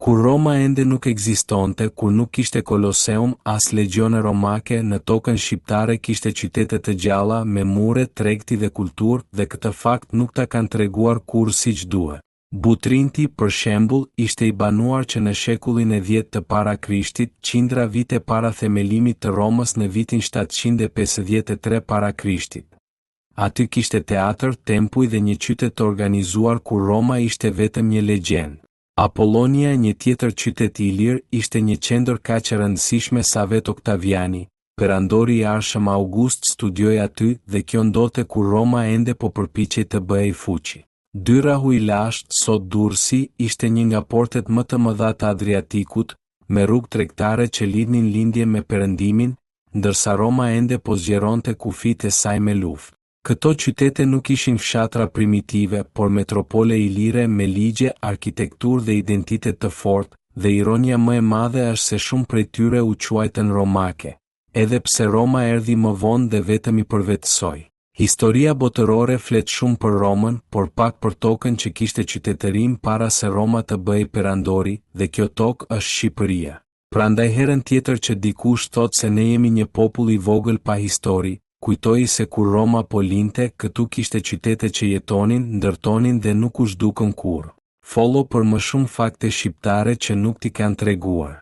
Kur Roma ende nuk ekzistonte, kur nuk kishte Koloseum as legione romake, në tokën shqiptare kishte qytete të gjalla me mure, tregti dhe kulturë, dhe këtë fakt nuk ta kanë treguar kurrë siç duhet. Butrinti, për shembull, ishte i banuar që në shekullin e 10 të para Krishtit, qindra vite para themelimit të Romës në vitin 753 para Krishtit. Aty kishte teatr, tempuj dhe një qytet të organizuar ku Roma ishte vetëm një legjendë. Apollonia, një tjetër qytet i lirë, ishte një qendër kaq e rëndësishme sa vetë Oktaviani. Perandori i arshëm August studioi aty dhe kjo ndodhte kur Roma ende po përpiqej të bëhej fuqi. Dyrahu i lashtë, sot Durrësi, ishte një nga portet më të mëdha të Adriatikut, me rrugë tregtare që lidhnin lindje me Perëndimin, ndërsa Roma ende po zgjeronte kufijtë e saj me luftë. Këto qytete nuk ishin fshatra primitive, por metropole ilire me ligje, arkitekturë dhe identitet të fortë, dhe ironia më e madhe është se shumë prej tyre u quajtën romake, edhe pse Roma erdhi më vonë dhe vetëm i përvetësoi. Historia botërore flet shumë për Romën, por pak për tokën që kishte qytetërinë para se Roma të bëhej perandori, dhe kjo tokë është Shqipëria. Prandaj herën tjetër që dikush thot se ne jemi një popull i vogël pa histori, kujtoi se kur Roma po linte, këtu kishte qytete që jetonin, ndërtonin dhe nuk u zhdukën kurrë. Follo për më shumë fakte shqiptare që nuk t'i kanë treguar.